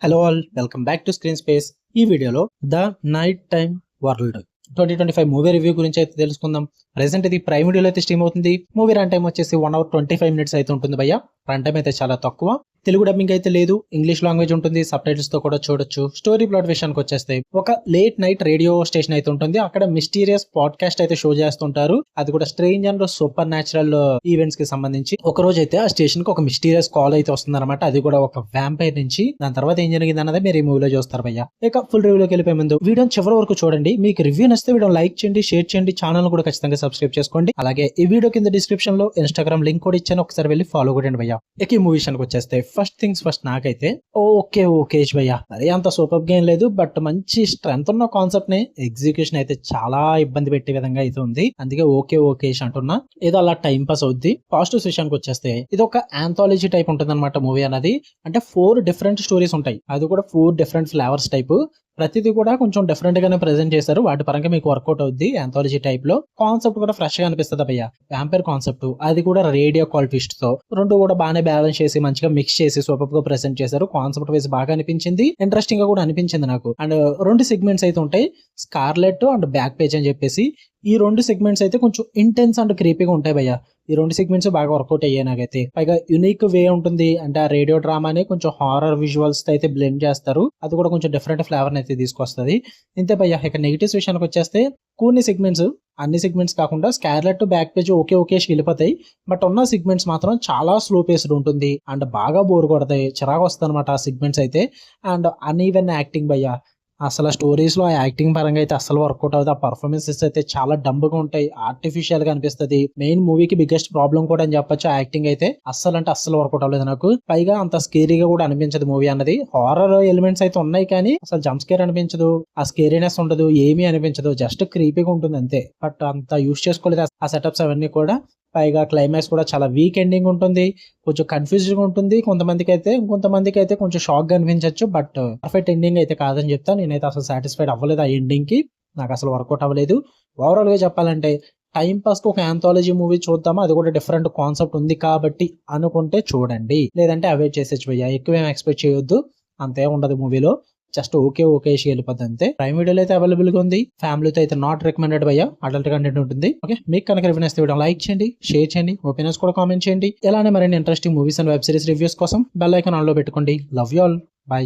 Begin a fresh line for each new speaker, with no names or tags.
Hello all, welcome back to screen space. ఈ వీడియోలో the night time world 2025 movie review గురించి అయితే తెలుసుకుందాం. ప్రెసెంట్ ఇది ప్రైమ్ వీడియోలో అయితే స్ట్రీమ్ అవుతుంది. మూవీ రన్ టైం వచ్చేసి 1 hour 25 minutes అయితే ఉంటుంది భయ్య. రన్ టైం అయితే చాలా తక్కువ. తెలుగు డబ్బింగ్ అయితే లేదు, ఇంగ్లీష్ లాంగ్వేజ్ ఉంటుంది, సబ్ టైటిల్స్ తో కూడా చూడొచ్చు. స్టోరీ ప్లాట్ విషయానికి వచ్చేస్తే ఒక లేట్ నైట్ రేడియో స్టేషన్ అయితే ఉంటుంది. అక్కడ మిస్టీరియస్ పాడ్కాస్ట్ అయితే షో చేస్తుంటారు. అది కూడా strange and super natural events కి సంబంధించి. ఒక రోజు అయితే ఆ స్టేషన్ కి ఒక మిస్టీరియస్ కాల్ అయితే వస్తుంది అనమాట. అది కూడా ఒక వ్యాంపైర్ నుంచి. దాని తర్వాత ఏం జరిగింది అన్నది మీరు ఈ మూవీలో చూస్తారు భయ్య. ఇక ఫుల్ రివ్యూలోకి వెళ్ళిపోయే ముందు వీడియోని చివరి వరకు చూడండి. మీకు రివ్యూ నచ్చితే వీడియో లైక్ చేయండి, షేర్ చేయండి, ఛానల్ కూడా ఖచ్చితంగా సబ్స్క్రైబ్ చేసుకోండి. అలాగే ఈ వీడియో కింద డిస్క్రిప్షన్ లో ఇన్స్టాగ్రామ్ లింక్ కూడా ఇచ్చాను, ఒకసారి వెళ్ళి ఫాలో కొట్టండి భయ్య. ఇక ఈ మూవీ విషయానికి వచ్చేస్తే ఫస్ట్ థింగ్స్ ఫస్ట్, నాకైతే ఓకే భయ్య, అదే అంత సూపర్ గేమ్ లేదు, బట్ మంచి స్ట్రెంత్ ఉన్న కాన్సెప్ట్ ని ఎగ్జిక్యూషన్ అయితే చాలా ఇబ్బంది పెట్టే విధంగా అయితే ఉంది. అందుకే ఓకే అంటున్నా. ఏదో అలా టైం పాస్ అవుద్ది. పాజిటివ్స్ విషయానికి వచ్చేస్తే ఇది ఒక ఆంథాలజీ టైప్ ఉంటుంది అనమాట మూవీ అనేది. అంటే 4 డిఫరెంట్ స్టోరీస్ ఉంటాయి, అది కూడా 4 డిఫరెంట్ ఫ్లేవర్స్ టైప్. ప్రతిదీ కూడా కొంచెం డిఫరెంట్ గానే ప్రెజెంట్ చేశారు. వాటి పరంగా మీకు వర్కౌట్ అవుద్ది. ఆంథాలజీ టైప్ లో కాన్సెప్ట్ కూడా ఫ్రెష్ గా అనిపిస్తుంది భయ్య. వ్యాంపైర్ కాన్సెప్ట్, అది కూడా రేడియో కాల్ ట్విస్ట్ తో రెండు కూడా బాగానే బ్యాలెన్స్ చేసి మంచిగా మిక్స్ చేసి సూపర్ గా ప్రెజెంట్ చేశారు. కాన్సెప్ట్ వైజ్ బాగా అనిపించింది, ఇంట్రెస్టింగ్ గా కూడా అనిపించింది నాకు. అండ్ 2 సెగ్మెంట్స్ అయితే ఉంటాయి, స్కార్లెట్ అండ్ బ్యాక్ పేజ్ అని చెప్పేసి. ఈ 2 సెగ్మెంట్స్ అయితే కొంచెం ఇంటెన్స్ అండ్ క్రీపీగా ఉంటాయి భయ్య. ఈ 2 సెగ్మెంట్స్ బాగా వర్కౌట్ అయ్యాయి నాకైతే. పైగా యునిక్ వే ఉంటుంది. అంటే ఆ రేడియో డ్రామాని కొంచెం హారర్ విజువల్స్ తో అయితే బ్లెండ్ చేస్తారు. అది కూడా కొంచెం డిఫరెంట్ ఫ్లేవర్ అయితే తీసుకొస్తుంది. ఇంతే భయ్య. ఇక నెగిటివ్స్ విషయానికి వచ్చేస్తే కొన్ని సెగ్మెంట్స్, అన్ని సెగ్మెంట్స్ కాకుండా స్కార్లెట్ బ్యాక్ పేజ్ ఓకే వెళ్ళిపోతాయి. బట్ ఉన్న సెగ్మెంట్స్ మాత్రం చాలా స్లో పేస్డ్ ఉంటుంది అండ్ బాగా బోర్ కొడతాయి, చిరాకు వస్తుంది అనమాట ఆ సెగ్మెంట్స్ అయితే. అండ్ అన్ఈవెన్ యాక్టింగ్ భయ్య. అసలు స్టోరీస్ లో ఆ యాక్టింగ్ పరంగా అయితే అసలు వర్కౌట్ అవుతుంది. ఆ పర్ఫార్మెన్సెస్ అయితే చాలా డంబుగా ఉంటాయి, ఆర్టిఫిషియల్ గా అనిపిస్తుంది. మెయిన్ మూవీకి బిగ్గెస్ట్ ప్రాబ్లం కూడా అని చెప్పొచ్చు. ఆ యాక్టింగ్ అయితే అస్సలు వర్కౌట్ అవ్వలేదు నాకు. పైగా అంత స్కేరీగా కూడా అనిపించదు మూవీ అన్నది. హారర్ ఎలిమెంట్స్ అయితే ఉన్నాయి కానీ అసలు జంప్ స్కేర్ అనిపించదు, ఆ స్కేరీనెస్ ఉండదు, ఏమీ అనిపించదు, జస్ట్ క్రీపీగా ఉంటుంది అంతే. బట్ అంత యూస్ చేసుకోలేదు ఆ సెటప్స్ అవన్నీ కూడా. పైగా క్లైమాక్స్ కూడా చాలా వీక్ ఎండింగ్ ఉంటుంది, కొంచెం కన్ఫ్యూజ్డ్ గా ఉంటుంది ఇంకొంతమందికి అయితే కొంచెం షాక్ గా అనిపించవచ్చు. బట్ పర్ఫెక్ట్ ఎండింగ్ అయితే కాదని చెప్తాను. నేనైతే అసలు సాటిస్ఫైడ్ అవ్వలేదు ఆ ఎండింగ్ కి, నాకు అసలు వర్కౌట్ అవ్వలేదు. ఓవరాల్ గా చెప్పాలంటే టైం పాస్ కు ఒక ఆంథాలజీ మూవీ చూద్దామా, అది కూడా డిఫరెంట్ కాన్సెప్ట్ ఉంది కాబట్టి అనుకుంటే చూడండి, లేదంటే అవాయిడ్ చేసేచ్చు భయ్యా. ఎక్కువ ఏం ఎక్స్పెక్ట్ చేయొద్దు, అంతే ఉండదు మూవీలో. జస్ట్ ఓకే వెళ్ళిపోద్ది అంతే. ప్రైమ్ వీడియోలో అయితే అవైలబుల్ గా ఉంది. ఫ్యామిలీతో అయితే నాట్ రికమెండెడ్ భయ్యా, అడల్ట్ కంటెంట్ ఉంటుంది. ఓకే, మీకు కనుక రివ్యూ నచ్చితే వీడియో లైక్ చేయండి, షేర్ చేయండి, ఒపీనియన్స్ కూడా కామెంట్ చేయండి. ఇలానే మరిన్ని interesting movies and web series reviews కోసం బెల్ ఐకాన్ ఆన్ లో పెట్టుకోండి. Love you all, by.